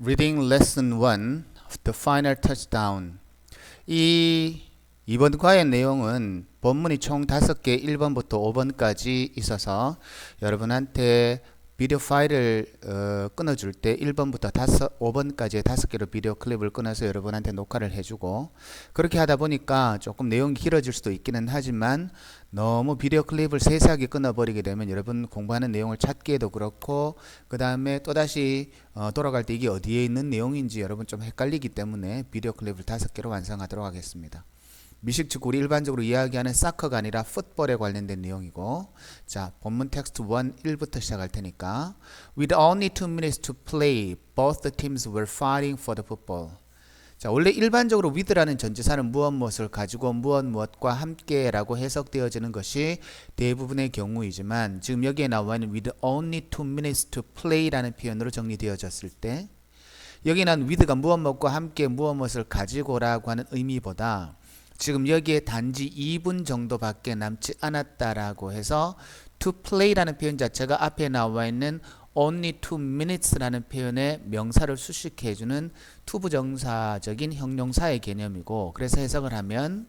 Reading Lesson 1, The Final Touchdown. 이번 과의 내용은 본문이 총 5개 1번부터 5번까지 있어서 여러분한테 비디오 파일을 끊어줄 때 1번부터 5번까지의 5개로 비디오 클립을 끊어서 여러분한테 녹화를 해주고, 그렇게 하다 보니까 조금 내용이 길어질 수도 있기는 하지만 너무 비디오 클립을 세세하게 끊어버리게 되면 여러분 공부하는 내용을 찾기에도 그렇고, 그 다음에 또다시 돌아갈 때 이게 어디에 있는 내용인지 여러분 좀 헷갈리기 때문에 비디오 클립을 5개로 완성하도록 하겠습니다. 미식축구, 우리 일반적으로 이야기하는 사커가 아니라 풋볼에 관련된 내용이고, 자, 본문 텍스트 1부터 시작할 테니까. With only 2 minutes to play, both the teams were fighting for the football. 자, 원래 일반적으로 with라는 전치사는 무엇을 가지고 무엇과 함께라고 해석되어지는 것이 대부분의 경우이지만, 지금 여기에 나와 있는 with only 2 minutes to play라는 표현으로 정리되어졌을 때, 여기는 with가 무엇과 함께 무엇을 가지고라고 하는 의미보다 지금 여기에 단지 2분 정도밖에 남지 않았다라고 해서 to play라는 표현 자체가 앞에 나와 있는 only 2 minutes라는 표현의 명사를 수식해주는 투부정사적인 형용사의 개념이고, 그래서 해석을 하면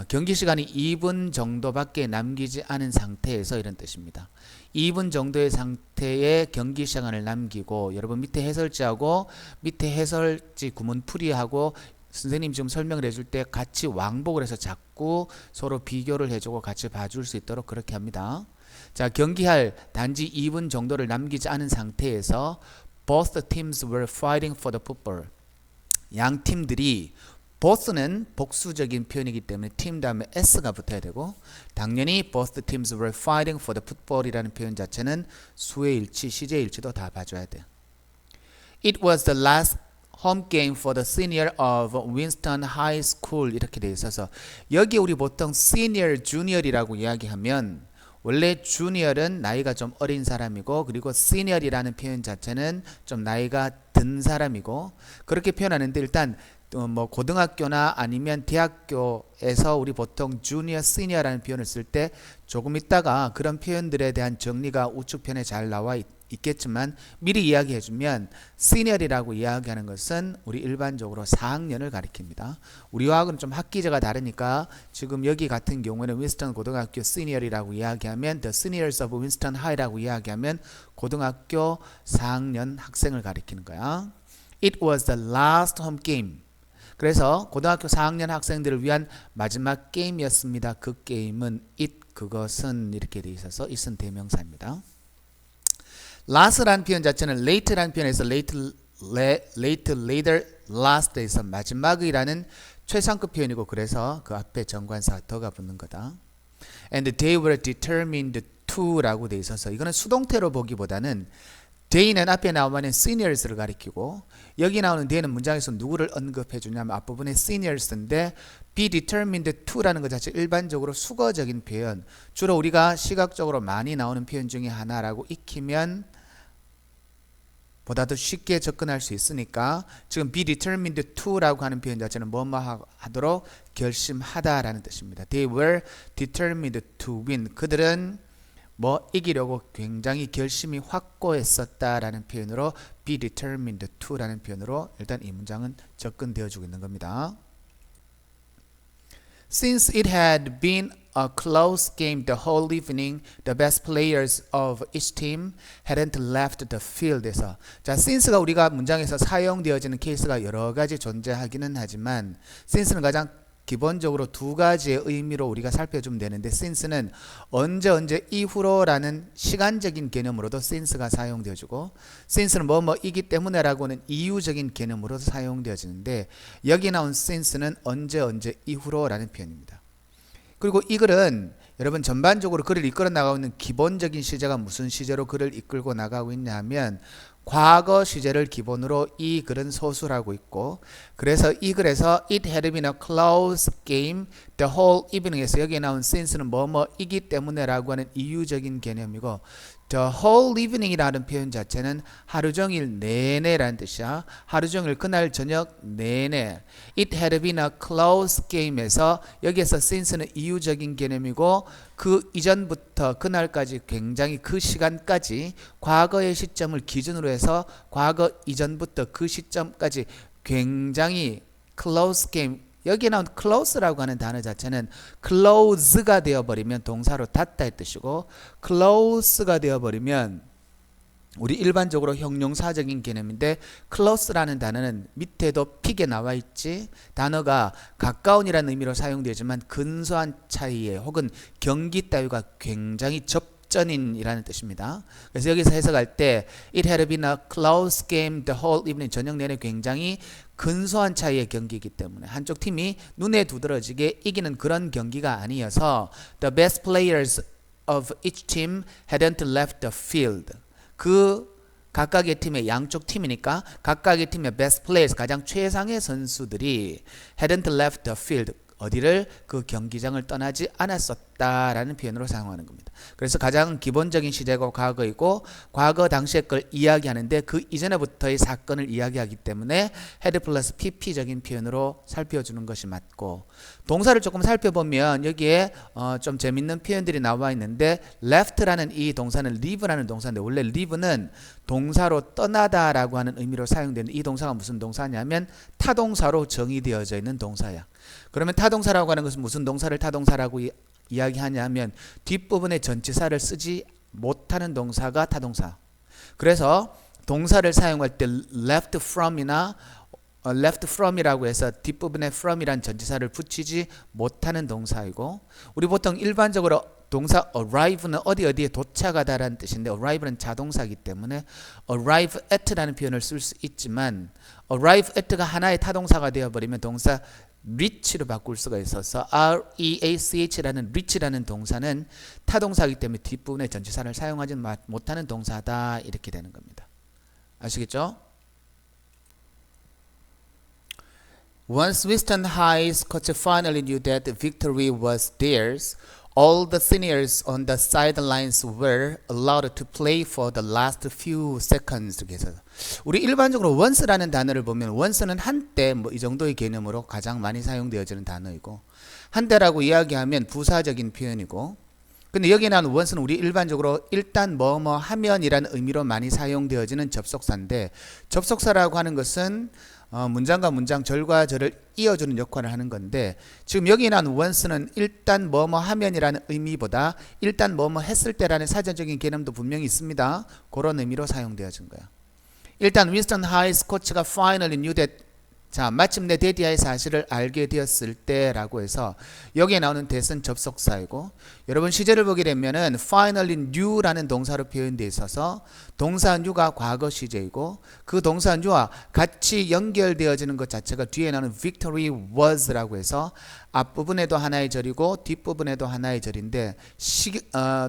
경기 시간이 2분 정도밖에 남기지 않은 상태에서 이런 뜻입니다. 2분 정도의 상태에 경기 시간을 남기고, 여러분 밑에 해설지하고 밑에 해설지 구문풀이하고 선생님 지금 설명을 해줄 때 같이 왕복을 해서 자꾸 서로 비교를 해주고 같이 봐줄 수 있도록 그렇게 합니다. 자, 경기할 단지 2분 정도를 남기지 않은 상태에서 both teams were fighting for the football. 양 팀들이, both는 복수적인 표현이기 때문에 팀 다음에 s가 붙어야 되고, 당연히 both teams were fighting for the football이라는 표현 자체는 수의 일치, 시제 일치도 다 봐줘야 돼요. It was the last home game for the senior of Winston High School 이렇게 돼 있어서, 여기 우리 보통 senior, junior이라고 이야기하면 원래 junior은 나이가 좀 어린 사람이고, 그리고 senior이라는 표현 자체는 좀 나이가 든 사람이고, 그렇게 표현하는데, 일단 뭐 고등학교나 아니면 대학교에서 우리 보통 junior, senior라는 표현을 쓸 때 조금 있다가 그런 표현들에 대한 정리가 우측편에 잘 나와 있겠지만 미리 이야기해주면, 시니어리라고 이야기하는 것은 우리 일반적으로 4학년을 가리킵니다. 우리와는 좀 학기제가 다르니까 지금 여기 같은 경우에는 윈스턴 고등학교 시니어리라고 이야기하면 The Seniors of Winston High라고 이야기하면 고등학교 4학년 학생을 가리키는 거야. It was the last home game. 그래서 고등학교 4학년 학생들을 위한 마지막 게임이었습니다. 그 게임은 그것은 이렇게 돼 있어서 it은 대명사입니다. last라는 표현 자체는 late라는 표현에서 late, later, last에서 마지막이라는 최상급 표현이고, 그래서 그 앞에 정관사 더가 붙는 거다. And they were determined to라고 돼 있어서, 이거는 수동태로 보기보다는 they는 앞에 나오는 seniors를 가리키고, 여기 나오는 they는 문장에서 누구를 언급해 주냐면 앞부분에 seniors인데, be determined to라는 것 자체 일반적으로 수거적인 표현, 주로 우리가 시각적으로 많이 나오는 표현 중에 하나라고 익히면 보다 더 쉽게 접근할 수 있으니까, 지금 be determined to라고 하는 표현 자체는 뭐뭐 하도록 결심하다라는 뜻입니다. They were determined to win. 그들은 이기려고 굉장히 결심이 확고했었다라는 표현으로 be determined to라는 표현으로 일단 이 문장은 접근되어주고 있는 겁니다. Since it had been a close game the whole evening, the best players of each team hadn't left the field에서, 자, since가 우리가 문장에서 사용되어지는 케이스가 여러 가지 존재하기는 하지만, since는 가장 기본적으로 두 가지의 의미로 우리가 살펴주면 되는데, since는 언제 이후로라는 시간적인 개념으로도 since가 사용되어지고, since는 뭐뭐이기 때문에라고는 이유적인 개념으로도 사용되어지는데, 여기 나온 since는 언제 이후로라는 표현입니다. 그리고 이 글은 여러분 전반적으로 글을 이끌어 나가고 있는 기본적인 시제가 무슨 시제로 글을 이끌고 나가고 있냐 하면 과거 시제를 기본으로 이 글은 소수를 하고 있고, 그래서 이 글에서 it had been a close game the whole evening에서 여기에 나온 since는 뭐뭐이기 때문에 라고 하는 이유적인 개념이고, The whole evening이라는 표현 자체는 하루 종일 내내라는 뜻이야. 하루 종일 그날 저녁 내내. It had been a close game에서 여기에서 since는 이유적인 개념이고 그 이전부터 그날까지 굉장히 그 시간까지 과거의 시점을 기준으로 해서 과거 이전부터 그 시점까지 굉장히 close game. 여기에 나온 close라고 하는 단어 자체는 close가 되어버리면 동사로 닿다의 뜻이고 close가 되어버리면 우리 일반적으로 형용사적인 개념인데 close라는 단어는 밑에도 픽에 나와 있지 단어가 가까운이라는 의미로 사용되지만 근소한 차이에 혹은 경기 따위가 굉장히 접전인이라는 뜻입니다. 그래서 여기서 해석할 때 It had been a close game the whole evening. 저녁 내내 굉장히 근소한 차이의 경기이기 때문에 한쪽 팀이 눈에 두드러지게 이기는 그런 경기가 아니어서 The best players of each team hadn't left the field. 그 각각의 팀의 양쪽 팀이니까 각각의 팀의 best players 가장 최상의 선수들이 hadn't left the field. 어디를 그 경기장을 떠나지 않았었다라는 표현으로 사용하는 겁니다. 그래서 가장 기본적인 시제가 과거이고 과거 당시의 걸 이야기하는데 그 이전에부터의 사건을 이야기하기 때문에 had 플러스 pp적인 표현으로 살펴주는 것이 맞고 동사를 조금 살펴보면 여기에 좀 재밌는 표현들이 나와 있는데 left라는 이 동사는 leave라는 동사인데 원래 leave는 동사로 떠나다라고 하는 의미로 사용되는 이 동사가 무슨 동사냐면 타동사로 정의되어져 있는 동사야. 그러면 타동사라고 하는 것은 무슨 동사를 타동사라고 이야기하냐 하면 뒷부분에 전치사를 쓰지 못하는 동사가 타동사. 그래서 동사를 사용할 때 left from이나 left from이라고 해서 뒷부분에 from이란 전치사를 붙이지 못하는 동사이고 우리 보통 일반적으로 동사 arrive는 어디에 도착하다라는 뜻인데 arrive는 자동사이기 때문에 arrive at라는 표현을 쓸 수 있지만 arrive at가 하나의 타동사가 되어버리면 동사 reach로 바꿀 수가 있어서 reach라는 reach라는 동사는 타동사이기 때문에 뒷부분에 전치사를 사용하지 못하는 동사다 이렇게 되는 겁니다. 아시겠죠? Once Western High's coach finally knew that victory was theirs, all the seniors on the sidelines were allowed to play for the last few seconds. 그래서 우리 일반적으로 once라는 단어를 보면 once는 한때 뭐 이 정도의 개념으로 가장 많이 사용되어지는 단어이고 한때라고 이야기하면 부사적인 표현이고 근데 여기에 나온 once는 우리 일반적으로 일단 뭐뭐 하면이라는 의미로 많이 사용되어지는 접속사인데 접속사라고 하는 것은 문장과 문장, 절과 절을 이어주는 역할을 하는 건데 지금 여기 나온 once는 일단 뭐뭐 하면이라는 의미보다 일단 뭐뭐 했을 때라는 사전적인 개념도 분명히 있습니다. 그런 의미로 사용되어진 거야. 일단 윈스턴 하이스 코치가 finally knew that 자 마침내 데디아의 사실을 알게 되었을 때라고 해서 여기에 나오는 that은 접속사이고 여러분 시제를 보게 되면은 finally knew라는 동사로 표현되어 있어서 동사 knew가 과거 시제이고 그 동사 knew와 같이 연결되어지는 것 자체가 뒤에 나오는 victory was라고 해서 앞부분에도 하나의 절이고 뒷부분에도 하나의 절인데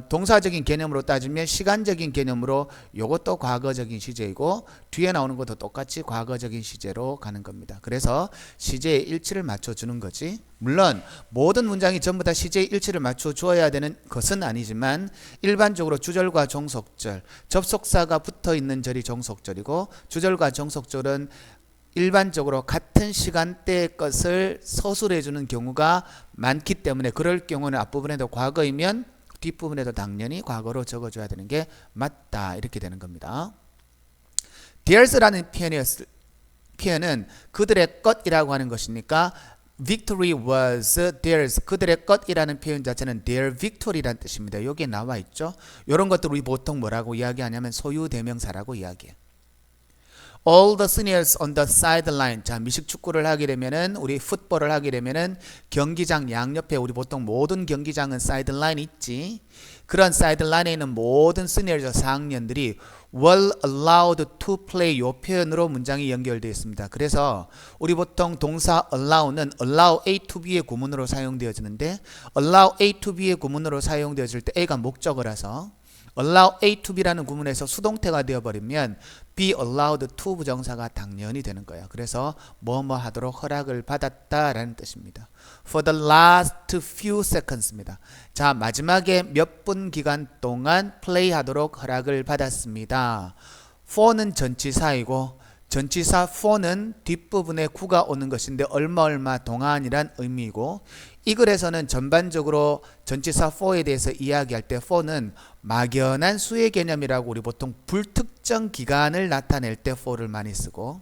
동사적인 개념으로 따지면 시간적인 개념으로 이것도 과거적인 시제이고 뒤에 나오는 것도 똑같이 과거적인 시제로 가는 겁니다. 그래서 시제의 일치를 맞춰주는 거지. 물론 모든 문장이 전부 다 시제의 일치를 맞춰 주어야 되는 것은 아니지만 일반적으로 주절과 종속절, 접속사가 붙어있는 절이 종속절이고 주절과 종속절은 일반적으로 같은 시간대의 것을 서술해 주는 경우가 많기 때문에 그럴 경우는 앞부분에도 과거이면 뒷부분에도 당연히 과거로 적어줘야 되는 게 맞다 이렇게 되는 겁니다. theirs라는 표현은 그들의 것이라고 하는 것이니까 victory was theirs. 그들의 것이라는 표현 자체는 their victory라는 뜻입니다. 여기에 나와 있죠. 이런 것들 우리 보통 뭐라고 이야기하냐면 소유 대명사라고 이야기해요. All the seniors on the sideline. 자, 미식 축구를 하게 되면은 우리 풋볼을 하게 되면은 경기장 양옆에 우리 보통 모든 경기장은 사이드라인 있지. 그런 사이드라인에 있는 모든 시니어즈 4학년들이 were allowed to play 요 표현으로 문장이 연결되어 있습니다. 그래서 우리 보통 동사 allow는 allow A to B의 구문으로 사용되어지는데 allow A to B의 구문으로 사용되어질 때 A가 목적어라서 allow A to B라는 구문에서 수동태가 되어버리면 be allowed to 부정사가 당연히 되는 거예요. 그래서 뭐뭐 하도록 허락을 받았다라는 뜻입니다. For the last few seconds입니다. 자, 마지막에 몇 분 기간 동안 플레이하도록 허락을 받았습니다. for는 전치사이고 전치사 for는 뒷부분에 구가 오는 것인데 얼마 동안이란 의미이고 이 글에서는 전반적으로 전치사 for에 대해서 이야기할 때 for는 막연한 수의 개념이라고 우리 보통 불특정 기간을 나타낼 때 for를 많이 쓰고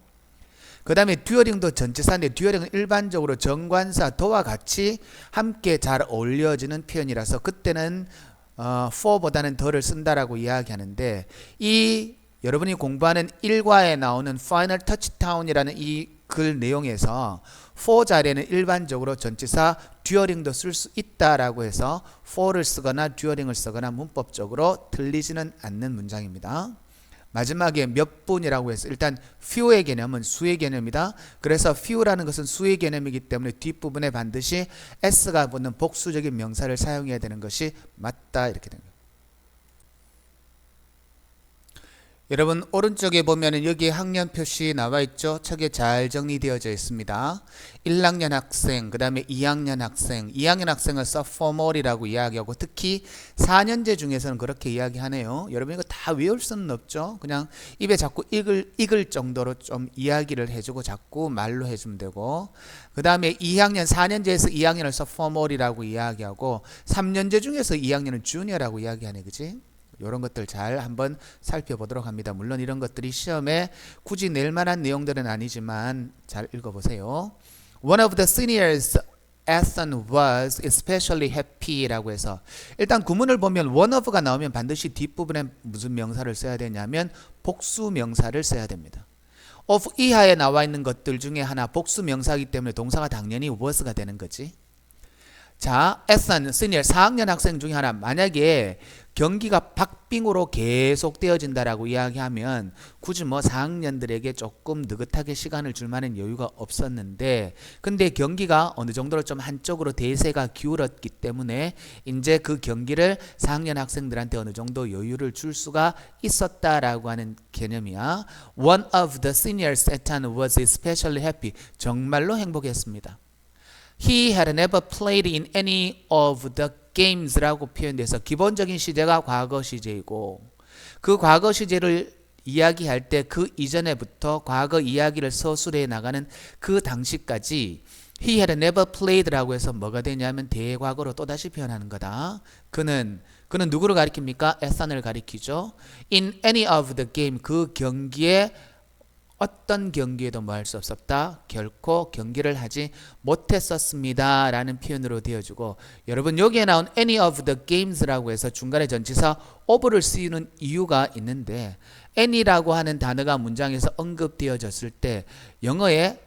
그 다음에 듀어링도 전치사인데 듀어링은 일반적으로 정관사 더와 같이 함께 잘 어울려지는 표현이라서 그때는 for보다는 더를 쓴다라고 이야기하는데 이 여러분이 공부하는 1과에 나오는 Final Touchdown이라는 이 글 내용에서 for 자리에는 일반적으로 전치사 듀어링도 쓸 수 있다라고 해서 for를 쓰거나 듀어링을 쓰거나 문법적으로 틀리지는 않는 문장입니다. 마지막에 몇 분이라고 해서 일단 few의 개념은 수의 개념이다. 그래서 few라는 것은 수의 개념이기 때문에 뒷부분에 반드시 s가 붙는 복수적인 명사를 사용해야 되는 것이 맞다 이렇게 됩니다. 여러분 오른쪽에 보면은 여기 학년 표시 나와 있죠. 책에 잘 정리되어져 있습니다. 1학년 학생, 그 다음에 2학년 학생, 2학년 학생을 sophomori라고 이야기하고 특히 4년제 중에서는 그렇게 이야기하네요. 여러분 이거 다 외울 수는 없죠. 그냥 입에 자꾸 익을 정도로 좀 이야기를 해주고 자꾸 말로 해주면 되고 그 다음에 2학년 4년제에서 2학년을 sophomori라고 이야기하고 3년제 중에서 2학년은 junior라고 이야기하네, 그지? 이런 것들 잘 한번 살펴보도록 합니다. 물론 이런 것들이 시험에 굳이 낼 만한 내용들은 아니지만 잘 읽어보세요. One of the seniors Ethan was especially happy라고 해서 일단 구문을 보면 one of가 나오면 반드시 뒷부분에 무슨 명사를 써야 되냐면 복수 명사를 써야 됩니다. of 이하에 나와 있는 것들 중에 하나 복수 명사이기 때문에 동사가 당연히 was가 되는 거지. 자, Ethan, senior 4학년 학생 중에 하나 만약에 경기가 박빙으로 계속 되어진다라고 이야기하면 굳이 뭐 4학년들에게 조금 느긋하게 시간을 줄 만한 여유가 없었는데 근데 경기가 어느 정도로 좀 한쪽으로 대세가 기울었기 때문에 이제 그 경기를 4학년 학생들한테 어느 정도 여유를 줄 수가 있었다라고 하는 개념이야. One of the seniors at Ethan was especially happy. 정말로 행복했습니다. He had never played in any of the games라고 표현돼서 기본적인 시제가 과거 시제이고 그 과거 시제를 이야기할 때 그 이전에부터 과거 이야기를 서술해 나가는 그 당시까지 He had never played라고 해서 뭐가 되냐면 대과거로 또다시 표현하는 거다. 그는 누구를 가리킵니까? 에산을 가리키죠. In any of the game 그 경기에 어떤 경기에도 뭐 할 수 없었다. 결코 경기를 하지 못했었습니다. 라는 표현으로 되어주고 여러분 여기에 나온 any of the games라고 해서 중간에 전치사 of를 쓰이는 이유가 있는데 any라고 하는 단어가 문장에서 언급되어졌을 때 영어의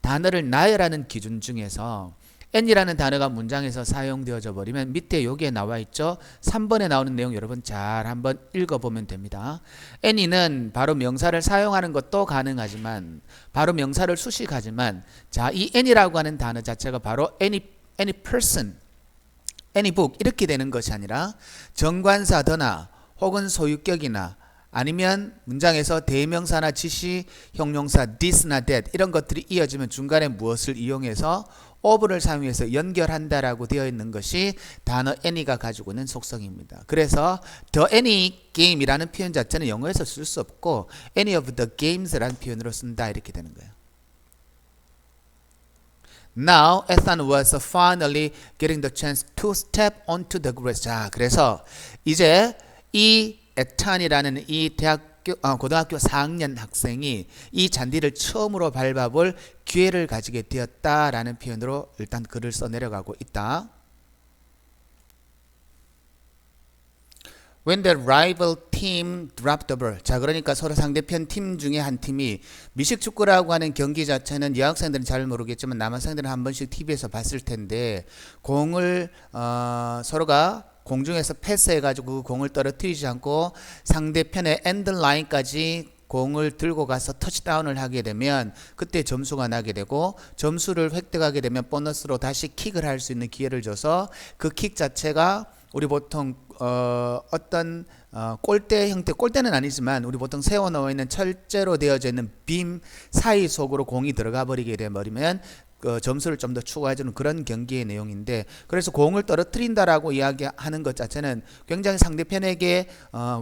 단어를 나열하는 기준 중에서 any라는 단어가 문장에서 사용되어져 버리면 밑에 여기에 나와 있죠. 3번에 나오는 내용 여러분 잘 한번 읽어보면 됩니다. any는 바로 명사를 사용하는 것도 가능하지만 바로 명사를 수식하지만 자, 이 any라고 하는 단어 자체가 바로 any person, any book 이렇게 되는 것이 아니라 정관사 더나 혹은 소유격이나 아니면 문장에서 대명사나 지시, 형용사 this나 that 이런 것들이 이어지면 중간에 무엇을 이용해서 of를 사용해서 연결한다라고 되어 있는 것이 단어 any가 가지고 있는 속성입니다. 그래서 the any game이라는 표현 자체는 영어에서 쓸 수 없고 any of the games라는 표현으로 쓴다 이렇게 되는 거예요. Now, Ethan was finally getting the chance to step onto the grass. 자, 그래서 이제 이 에탄이라는 이 고등학교 4학년 학생이 이 잔디를 처음으로 밟아볼 기회를 가지게 되었다라는 표현으로 일단 글을 써내려가고 있다. When the rival team dropped the ball. 자, 그러니까 서로 상대편 팀 중에 한 팀이 미식축구라고 하는 경기 자체는 여학생들은 잘 모르겠지만 남학생들은 한 번씩 TV에서 봤을 텐데 공을 서로가 공중에서 패스해가지고 그 공을 떨어뜨리지 않고 상대편의 엔드라인까지 공을 들고 가서 터치다운을 하게 되면 그때 점수가 나게 되고 점수를 획득하게 되면 보너스로 다시 킥을 할 수 있는 기회를 줘서 그 킥 자체가 우리 보통 어떤 골대 형태, 골대는 아니지만 우리 보통 세워 놓아 있는 철제로 되어져 있는 빔 사이 속으로 공이 들어가 버리게 되면 점수를 좀 더 추가해주는 그런 경기의 내용인데, 그래서 공을 떨어뜨린다라고 이야기하는 것 자체는 굉장히 상대편에게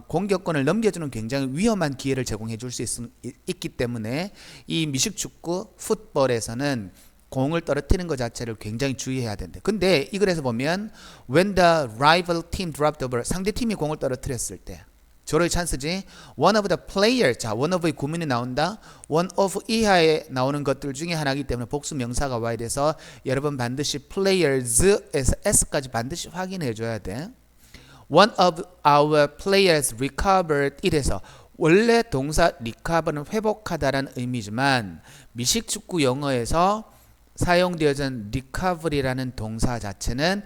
공격권을 넘겨주는 굉장히 위험한 기회를 제공해 줄 수 있기 때문에 이 미식축구 풋볼에서는 공을 떨어뜨리는 것 자체를 굉장히 주의해야 된대. 근데 이 글에서 보면 when the rival team dropped the ball, 상대 팀이 공을 떨어뜨렸을 때 저럴 찬스지. one of the player, 자 one of의 구문이 나온다. one of 이하에 나오는 것들 중에 하나이기 때문에 복수 명사가 와야 돼서 여러분 반드시 players에서 s까지 반드시 확인해 줘야 돼. one of our players recovered, 이래서 원래 동사 recover는 회복하다라는 의미지만 미식축구 영어에서 사용되어진 recovery라는 동사 자체는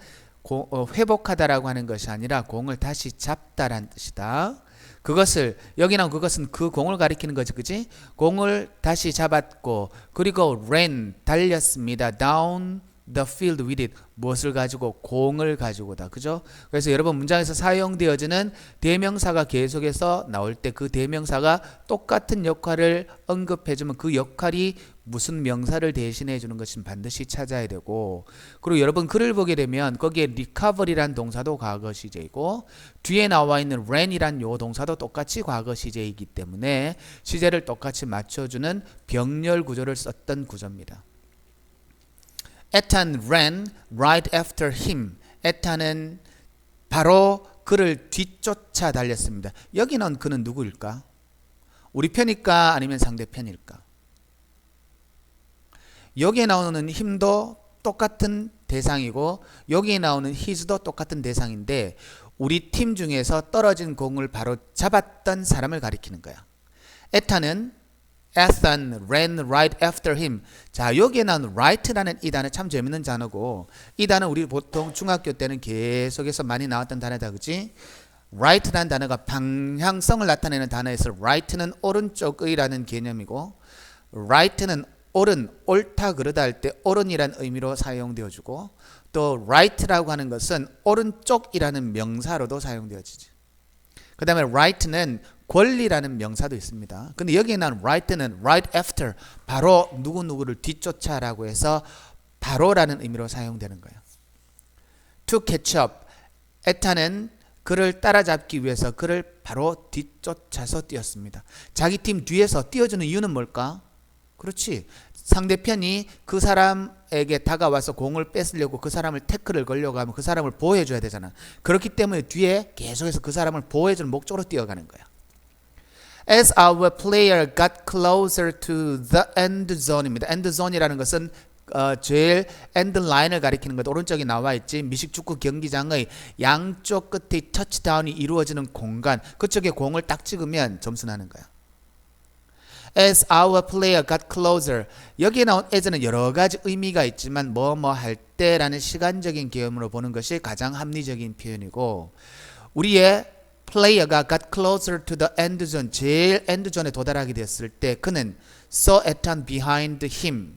회복하다라고 하는 것이 아니라 공을 다시 잡다라는 뜻이다. 그것을 여기 나온 그것은 그 공을 가리키는 거지, 그지? 공을 다시 잡았고 그리고 ran 달렸습니다. down the field with it, 무엇을 가지고? 공을 가지고다. 그죠? 그래서 여러분 문장에서 사용되어지는 대명사가 계속해서 나올 때 그 대명사가 똑같은 역할을 언급해주면 그 역할이 무슨 명사를 대신해 주는 것은 반드시 찾아야 되고, 그리고 여러분 글을 보게 되면 거기에 recovery란 동사도 과거 시제이고 뒤에 나와 있는 ran이란 요 동사도 똑같이 과거 시제이기 때문에 시제를 똑같이 맞춰주는 병렬 구조를 썼던 구조입니다. 에탄 ran right after him. 에탄은 바로 그를 뒤쫓아 달렸습니다. 여기 나온 그는 누구일까? 우리 편일까 아니면 상대편일까? 여기에 나오는 힘도 똑같은 대상이고 여기에 나오는 his도 똑같은 대상인데 우리 팀 중에서 떨어진 공을 바로 잡았던 사람을 가리키는 거야. 에탄은 Ethan ran right after him. 자, 여기에 나온 right라는 이 단어 참 재밌는 단어고 이 단어 우리 보통 중학교 때는 계속해서 많이 나왔던 단어다, 그치? right라는 단어가 방향성을 나타내는 단어에서 right는 오른쪽의라는 개념이고 right는 옳은, 옳다 그러다 할 때 옳은이라는 의미로 사용되어지고 또 right라고 하는 것은 오른쪽이라는 명사로도 사용되어지지. 그 다음에 right는 권리라는 명사도 있습니다. 근데 여기에 나온 right는 right after, 바로 누구누구를 뒤쫓아라고 해서 바로라는 의미로 사용되는 거예요. to catch up, 에탄은 그를 따라잡기 위해서 그를 바로 뒤쫓아서 뛰었습니다. 자기 팀 뒤에서 뛰어주는 이유는 뭘까? 그렇지. 상대편이 그 사람에게 다가와서 공을 뺏으려고 그 사람을 태클을 걸려고 하면 그 사람을 보호해줘야 되잖아. 그렇기 때문에 뒤에 계속해서 그 사람을 보호해주는 목적으로 뛰어가는 거야. As our player got closer to the end zone입니다. end zone이라는 것은 제일 end line을 가리키는 것. 오른쪽에 나와 있지. 미식축구 경기장의 양쪽 끝에 터치다운이 이루어지는 공간. 그쪽에 공을 딱 찍으면 점수 나는 거야. As our player got closer. 여기에 나온 as는 여러 가지 의미가 있지만 뭐뭐 할 때라는 시간적인 개념으로 보는 것이 가장 합리적인 표현이고 우리의 플레이어가 got closer to the end zone, 제일 end zone에 도달하게 됐을 때 그는 saw Ethan behind him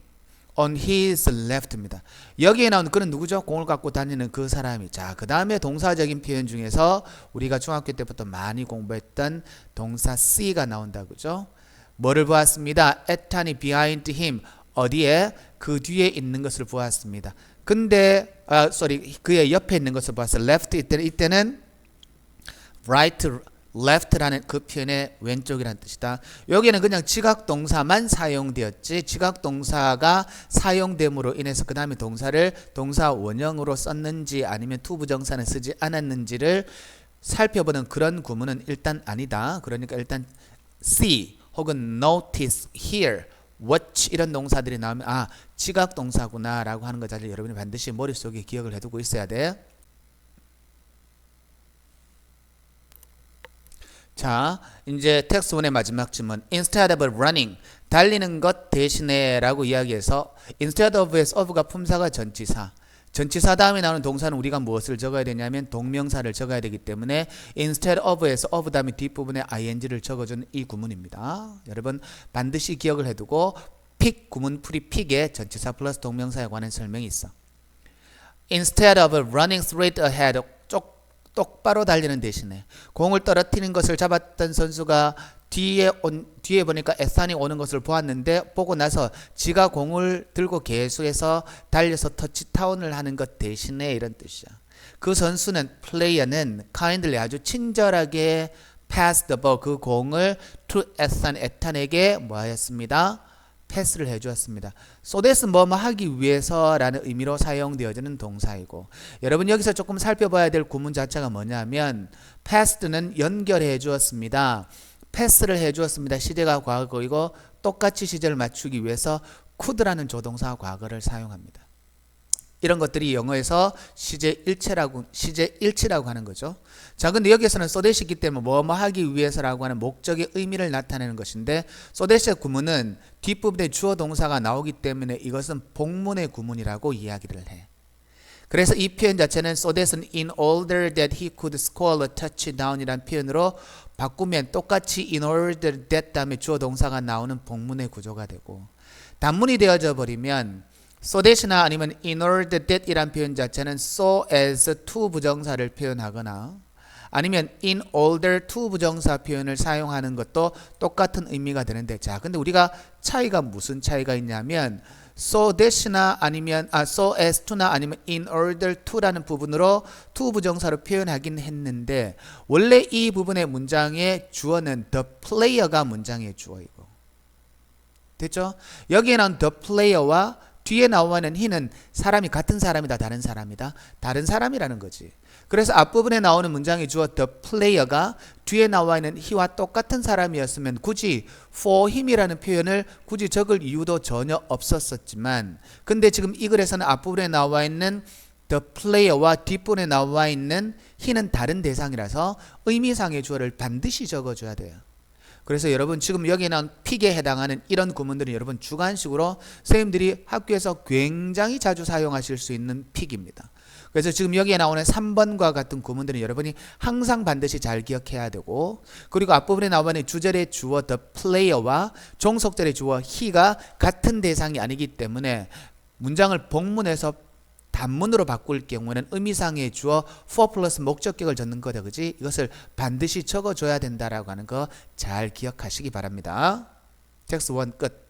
on his left입니다. 여기에 나온 그는 누구죠? 공을 갖고 다니는 그 사람이. 자, 그 다음에 동사적인 표현 중에서 우리가 중학교 때부터 많이 공부했던 동사 C가 나온다, 그죠? 뭐를 보았습니다? Ethan이 behind him, 어디에? 그 뒤에 있는 것을 보았습니다. 근데 그의 옆에 있는 것을 보았어요. left, 이때는 right, left라는 그 표현의 왼쪽이라는 뜻이다. 여기는 그냥 지각동사만 사용되었지 지각동사가 사용됨으로 인해서 그 다음에 동사를 동사 원형으로 썼는지 아니면 투부정사는 쓰지 않았는지를 살펴보는 그런 구문은 일단 아니다. 그러니까 일단 see 혹은 notice, hear, watch 이런 동사들이 나오면 지각동사구나 라고 하는 것을 여러분이 반드시 머릿속에 기억을 해두고 있어야 돼. 자, 이제 텍스트 1의 마지막 질문. Instead of running, 달리는 것 대신에 라고 이야기해서 instead of에서 of가 품사가 전치사. 전치사 다음에 나오는 동사는 우리가 무엇을 적어야 되냐면 동명사를 적어야 되기 때문에 instead of에서 of 다음에 뒷부분에 ing를 적어주는 이 구문입니다. 여러분 반드시 기억을 해두고 pick 구문풀이 pick에 전치사 플러스 동명사에 관한 설명이 있어. Instead of running straight ahead, 똑바로 달리는 대신에 공을 떨어뜨리는 것을 잡았던 선수가 뒤에 보니까 에스탄이 오는 것을 보았는데 보고 나서 지가 공을 들고 계속해서 달려서 터치다운을 하는 것 대신에 이런 뜻이야. 그 선수는 플레이어는 kindly 아주 친절하게 pass the ball 그 공을 to 에탄에게 뭐 하였습니다? 패스를 해주었습니다. So that은 뭐뭐 하기 위해서라는 의미로 사용되어지는 동사이고 여러분 여기서 조금 살펴봐야 될 구문 자체가 뭐냐면 passed는 연결해 주었습니다. 패스를 해주었습니다. 시제가 과거이고 똑같이 시제를 맞추기 위해서 could라는 조동사 과거를 사용합니다. 이런 것들이 영어에서 시제 일치라고 하는 거죠. 자, 근데 여기서는 so that이기 때문에 뭐뭐 하기 위해서라고 하는 목적의 의미를 나타내는 것인데 so that의 구문은 뒷부분에 주어 동사가 나오기 때문에 이것은 복문의 구문이라고 이야기를 해. 그래서 이 표현 자체는 so that은 in order that he could score a touchdown 이란 표현으로 바꾸면 똑같이 in order that 다음에 주어 동사가 나오는 복문의 구조가 되고 단문이 되어져 버리면 so that이나 아니면 in order that 이란 표현 자체는 so as to 부정사를 표현하거나 아니면 in order to 부정사 표현을 사용하는 것도 똑같은 의미가 되는데 자, 근데 우리가 차이가 무슨 차이가 있냐면 so that이나 아니면 so as to나 아니면 in order to라는 부분으로 to 부정사로 표현하긴 했는데 원래 이 부분의 문장의 주어는 the player가 문장의 주어이고 됐죠? 여기에 나온 the player와 뒤에 나와 있는 he는 사람이 같은 사람이다 다른 사람이다 다른 사람이라는 거지. 그래서 앞부분에 나오는 문장의 주어 the player가 뒤에 나와 있는 he와 똑같은 사람이었으면 굳이 for him이라는 표현을 굳이 적을 이유도 전혀 없었지만 근데 지금 이 글에서는 앞부분에 나와 있는 the player와 뒷부분에 나와 있는 he는 다른 대상이라서 의미상의 주어를 반드시 적어줘야 돼요. 그래서 여러분 지금 여기에 나온 픽에 해당하는 이런 구문들은 여러분 주관식으로 선생님들이 학교에서 굉장히 자주 사용하실 수 있는 픽입니다. 그래서 지금 여기에 나오는 3번과 같은 구문들은 여러분이 항상 반드시 잘 기억해야 되고 그리고 앞부분에 나오는 주절의 주어 the player와 종속절의 주어 he가 같은 대상이 아니기 때문에 문장을 복문에서 단문으로 바꿀 경우에는 의미상의 주어 for 플러스 목적격을 적는 거다. 그지? 이것을 반드시 적어줘야 된다라고 하는 거 잘 기억하시기 바랍니다. 텍스트 1 끝.